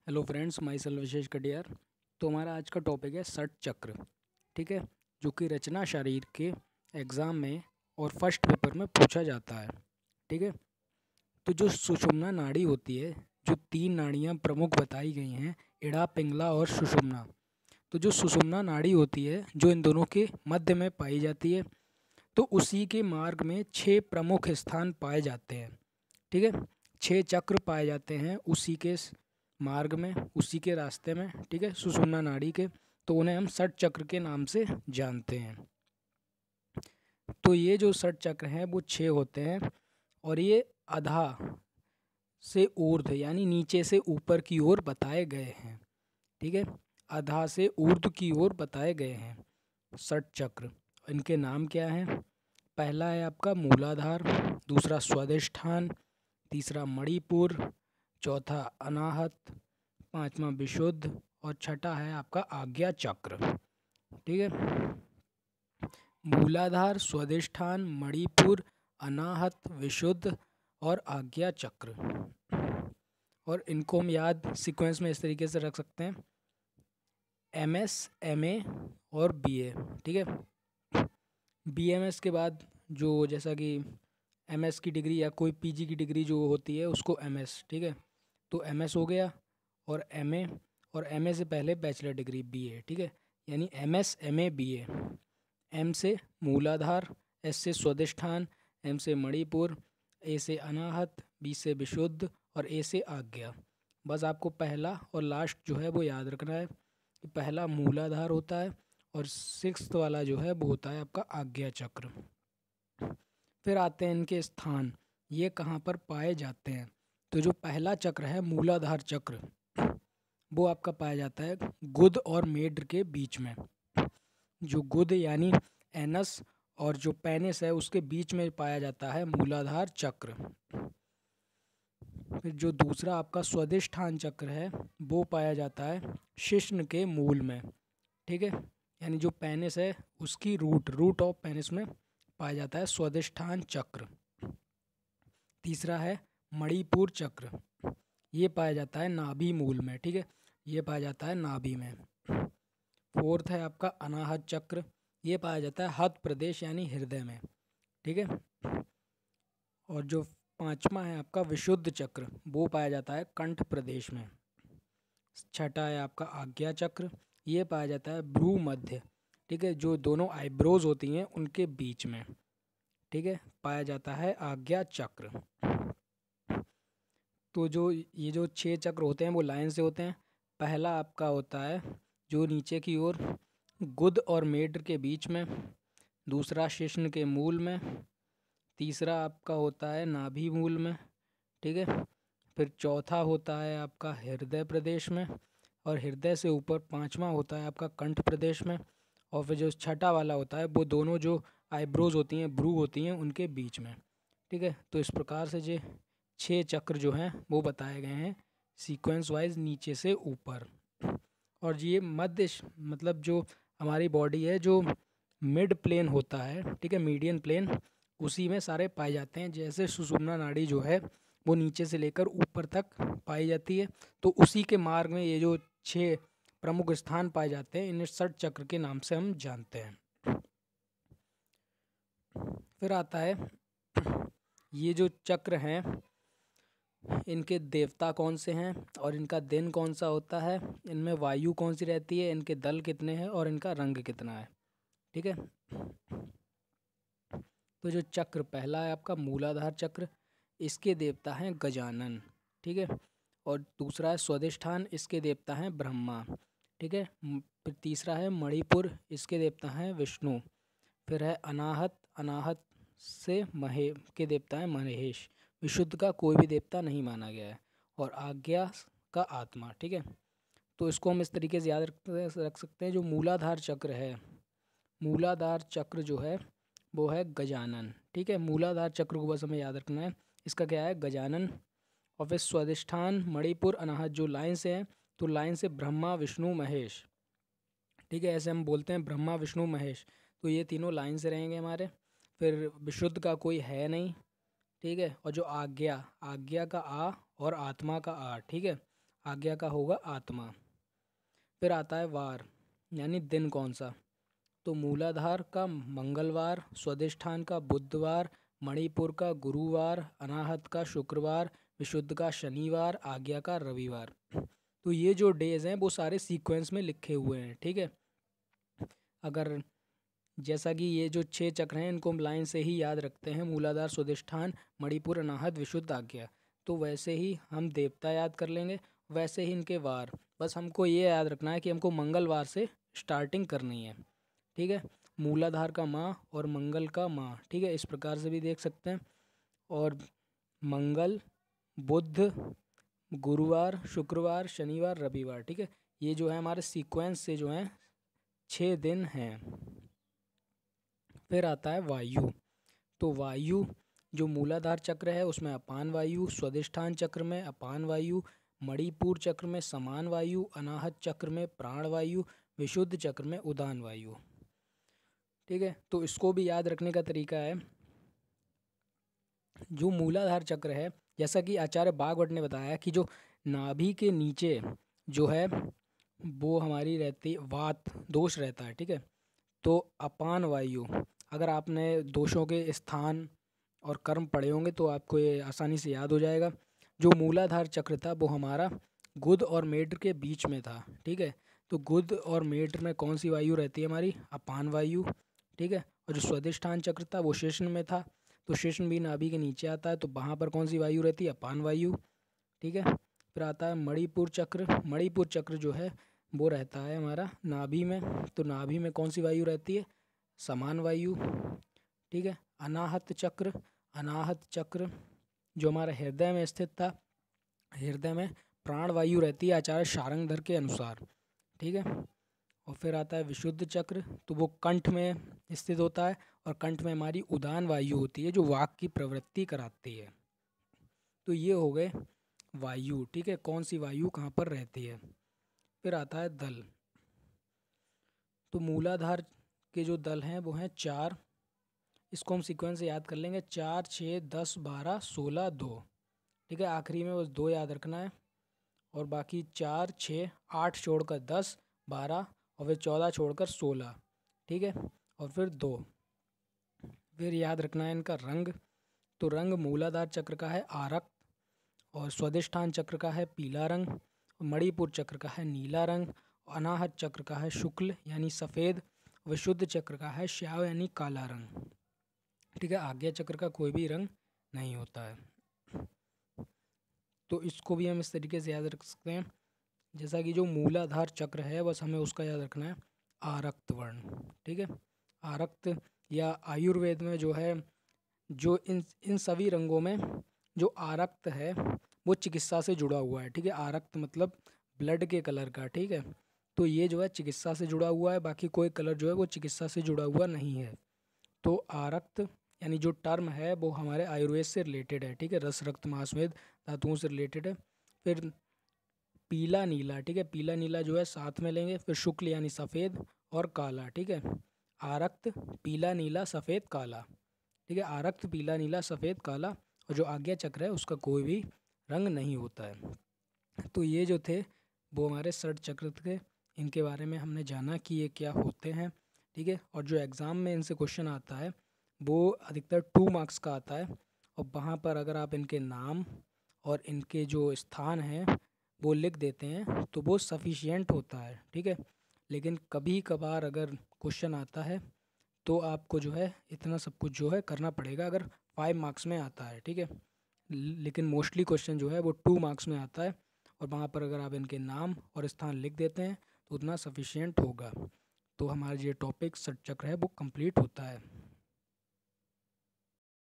Hello friends, my self विशेष कटियार। तो हमारा आज का टॉपिक है षट चक्र। ठीक है, जो कि रचना शरीर के एग्ज़ाम में और फर्स्ट पेपर में पूछा जाता है। ठीक है, तो जो सुषुम्ना नाड़ी होती है, जो तीन नाड़ियाँ प्रमुख बताई गई हैं, इड़ा, पिंगला और सुषुम्ना। तो जो सुषुम्ना नाड़ी होती है, जो इन दोनों के मध्य में पाई जाती है, तो उसी के मार्ग में 6 प्रमुख स्थान पाए जाते हैं। ठीक है, 6 चक्र पाए जाते हैं उसी के मार्ग में, उसी के रास्ते में। ठीक है, सुषुम्ना नाड़ी के, तो उन्हें हम षट चक्र के नाम से जानते हैं। तो ये जो षट चक्र हैं वो 6 होते हैं और ये अधा से ऊर्ध्व यानी नीचे से ऊपर की ओर बताए गए हैं। ठीक है, अधा से ऊर्ध्व की ओर बताए गए हैं षट चक्र। इनके नाम क्या हैं? पहला है आपका मूलाधार, दूसरा स्वादिष्ठान, तीसरा मणिपुर, चौथा अनाहत, पांचवा विशुद्ध और छठा है आपका आज्ञा चक्र। ठीक है, मूलाधार, स्वादिष्ठान, मणिपुर, अनाहत, विशुद्ध और आज्ञा चक्र। और इनको हम याद सीक्वेंस में इस तरीके से रख सकते हैं: MS, MA और BA। ठीक है, BMS के बाद जो जैसा कि MS की डिग्री या कोई PG की डिग्री जो होती है उसको MS। ठीक है, तो MS हो गया और MA, और MA से पहले बैचलर डिग्री BA। ठीक है, यानी MS, MA, BA। M से मूलाधार, S से स्वादिष्ठान, M से मणिपुर, A से अनाहत, B से विशुद्ध और A से आज्ञा। बस आपको पहला और लास्ट जो है वो याद रखना है कि पहला मूलाधार होता है और सिक्स्थ वाला जो है वो होता है आपका आज्ञा चक्र। फिर आते हैं इनके स्थान, ये कहाँ पर पाए जाते हैं। तो जो पहला चक्र है मूलाधार चक्र, वो आपका पाया जाता है गुद और मेड के बीच में। जो गुद यानी एनस और जो पेनिस है उसके बीच में पाया जाता है मूलाधार चक्र। फिर जो दूसरा आपका स्वादिष्ठान चक्र है वो पाया जाता है शिश्न के मूल में। ठीक है, यानी जो पेनिस है उसकी रूट ऑफ पेनिस में पाया जाता है स्वादिष्ठान चक्र। तीसरा है मणिपुर चक्र, ये पाया जाता है नाभि मूल में। ठीक है, ये पाया जाता है नाभि में। फोर्थ है आपका अनाहत चक्र, ये पाया जाता है हत प्रदेश यानी हृदय में। ठीक है, और जो पांचवा है आपका विशुद्ध चक्र, वो पाया जाता है कंठ प्रदेश में। छठा है आपका आज्ञा चक्र, ये पाया जाता है भ्रू मध्य। ठीक है, जो दोनों आईब्रोज होती हैं उनके बीच में। ठीक है, पाया जाता है आज्ञा चक्र। तो जो ये जो 6 चक्र होते हैं वो लाइन से होते हैं। पहला आपका होता है जो नीचे की ओर गुद और मेड के बीच में, दूसरा शिश्न के मूल में, तीसरा आपका होता है नाभि मूल में। ठीक है, फिर चौथा होता है आपका हृदय प्रदेश में, और हृदय से ऊपर पांचवा होता है आपका कंठ प्रदेश में, और फिर जो छठा वाला होता है वो दोनों जो आईब्रोज होती हैं, ब्रू होती हैं, उनके बीच में। ठीक है, तो इस प्रकार से जो 6 चक्र जो हैं वो बताए गए हैं सीक्वेंस वाइज नीचे से ऊपर। और ये मध्य मतलब जो हमारी बॉडी है जो मिड प्लेन होता है, ठीक है, मीडियन प्लेन, उसी में सारे पाए जाते हैं। जैसे सुषुम्ना नाड़ी जो है वो नीचे से लेकर ऊपर तक पाई जाती है, तो उसी के मार्ग में ये जो 6 प्रमुख स्थान पाए जाते हैं इन्हें षट चक्र के नाम से हम जानते हैं। फिर आता है ये जो चक्र हैं इनके देवता कौन से हैं और इनका दिन कौन सा होता है, इनमें वायु कौन सी रहती है, इनके दल कितने हैं और इनका रंग कितना है। ठीक है, तो जो चक्र पहला है आपका मूलाधार चक्र, इसके देवता हैं गजानन। ठीक है, और दूसरा है स्वादिष्ठान, इसके देवता हैं ब्रह्मा। ठीक है, फिर तीसरा है मणिपुर, इसके देवता हैं विष्णु। फिर है अनाहत, अनाहत से महे के देवता हैं महेश। विशुद्ध का कोई भी देवता नहीं माना गया है, और आज्ञा का आत्मा। ठीक है, तो इसको हम इस तरीके से याद रख सकते हैं। जो मूलाधार चक्र है, मूलाधार चक्र जो है वो है गजानन। ठीक है, मूलाधार चक्र को बस हमें याद रखना है, इसका क्या है गजानन। और फिर स्वादिष्ठान, मणिपुर, अनाहत जो लाइन से हैं, तो लाइन से ब्रह्मा, विष्णु, महेश। ठीक है, ऐसे हम बोलते हैं ब्रह्मा, विष्णु, महेश, तो ये तीनों लाइन से रहेंगे हमारे। फिर विशुद्ध का कोई है नहीं। ठीक है, और जो आज्ञा, आज्ञा का आ और आत्मा का आ। ठीक है, आज्ञा का होगा आत्मा। फिर आता है वार यानी दिन कौन सा, तो मूलाधार का मंगलवार, स्वादिष्ठान का बुधवार, मणिपुर का गुरुवार, अनाहत का शुक्रवार, विशुद्ध का शनिवार, आज्ञा का रविवार। तो ये जो डेज हैं वो सारे सीक्वेंस में लिखे हुए हैं, ठीक है। अगर जैसा कि ये जो 6 चक्र हैं इनको हम लाइन से ही याद रखते हैं, मूलाधार, स्वादिष्ठान, मणिपुर, अनाहत, विशुद्ध, आज्ञा, तो वैसे ही हम देवता याद कर लेंगे, वैसे ही इनके वार। बस हमको ये याद रखना है कि हमको मंगलवार से स्टार्टिंग करनी है, ठीक है। मूलाधार का माँ और मंगल का माँ, ठीक है, इस प्रकार से भी देख सकते हैं। और मंगल, बुध, गुरुवार, शुक्रवार, शनिवार, रविवार, ठीक है। ये जो है हमारे सीक्वेंस से जो हैं 6 दिन हैं। फिर आता है वायु। तो वायु जो मूलाधार चक्र है उसमें अपान वायु, स्वादिष्ठान चक्र में अपान वायु, मणिपुर चक्र में समान वायु, अनाहत चक्र में प्राण वायु, विशुद्ध चक्र में उदान वायु, ठीक है। तो इसको भी याद रखने का तरीका है, जो मूलाधार चक्र है, जैसा कि आचार्य बागवट ने बताया कि जो नाभि के नीचे जो है वो हमारी रहती वात दोष रहता है, ठीक है। तो अपान वायु, अगर आपने दोषों के स्थान और कर्म पढ़े होंगे तो आपको ये आसानी से याद हो जाएगा। जो मूलाधार चक्र था वो हमारा गुद और मेढ्र के बीच में था, ठीक है। तो गुद और मेढ्र में कौन सी वायु रहती है हमारी, अपान वायु, ठीक है। और जो स्वादिष्ठान चक्र था वो शेषन में था, तो शेषन भी नाभि के नीचे आता है, तो वहाँ पर कौन सी वायु रहती है, अपान वायु, ठीक है। फिर आता है मणिपुर चक्र। मणिपुर चक्र जो है वो रहता है हमारा नाभि में, तो नाभि में कौन सी वायु रहती है, समान वायु, ठीक है। अनाहत चक्र, अनाहत चक्र जो हमारा हृदय में स्थित था, हृदय में प्राण वायु रहती है आचार्य शारंगधर के अनुसार, ठीक है। और फिर आता है विशुद्ध चक्र, तो वो कंठ में स्थित होता है, और कंठ में हमारी उदान वायु होती है जो वाक की प्रवृत्ति कराती है। तो ये हो गए वायु, ठीक है, कौन सी वायु कहाँ पर रहती है। फिर आता है दल। तो मूलाधार के जो दल हैं वो हैं 4, इसको हम सीक्वेंस से याद कर लेंगे, 4, 6, 10, 12, 16, 2, ठीक है। आखिरी में बस 2 याद रखना है, और बाकी 4, 6, 8 छोड़कर 10, 12 और फिर 14 छोड़कर 16, ठीक है, और फिर 2। फिर याद रखना है इनका रंग। तो रंग मूलाधार चक्र का है आरक्त, और स्वादिष्ठान चक्र का है पीला रंग, मणिपुर चक्र का है नीला रंग, अनाहत चक्र का है शुक्ल यानी सफ़ेद, विशुद्ध चक्र का है श्याव यानी काला रंग, ठीक है। आज्ञा चक्र का कोई भी रंग नहीं होता है। तो इसको भी हम इस तरीके से याद रख सकते हैं, जैसा कि जो मूलाधार चक्र है बस हमें उसका याद रखना है आरक्त वर्ण, ठीक है। आरक्त या आयुर्वेद में जो है, जो इन सभी रंगों में जो आरक्त है वो चिकित्सा से जुड़ा हुआ है, ठीक है। आरक्त मतलब ब्लड के कलर का, ठीक है। तो ये जो है चिकित्सा से जुड़ा हुआ है, बाकी कोई कलर जो है वो चिकित्सा से जुड़ा हुआ नहीं है। तो आरक्त यानी जो टर्म है वो हमारे आयुर्वेद से रिलेटेड है, ठीक है, रस रक्त मांसमेद धातुओं से रिलेटेड है। फिर पीला नीला, ठीक है, पीला नीला जो है साथ में लेंगे। फिर शुक्ल यानी सफ़ेद और काला, ठीक है। आरक्त, पीला नीला सफ़ेद काला, ठीक है। आरक्त, पीला नीला सफ़ेद काला, और जो आज्ञा चक्र है उसका कोई भी रंग नहीं होता है। तो ये जो थे वो हमारे षट चक्र थे, इनके बारे में हमने जाना कि ये क्या होते हैं, ठीक है। और जो एग्ज़ाम में इनसे क्वेश्चन आता है वो अधिकतर 2 मार्क्स का आता है, और वहाँ पर अगर आप इनके नाम और इनके जो स्थान हैं वो लिख देते हैं तो वो सफिशियंट होता है, ठीक है। लेकिन कभी कभार अगर क्वेश्चन आता है तो आपको जो है इतना सब कुछ जो है करना पड़ेगा अगर 5 मार्क्स में आता है, ठीक है। लेकिन मोस्टली क्वेश्चन जो है वो 2 मार्क्स में आता है, और वहाँ पर अगर आप इनके नाम और स्थान लिख देते हैं तो उतना सफिशियंट होगा। तो हमारा ये टॉपिक षट चक्र है वो कंप्लीट होता है।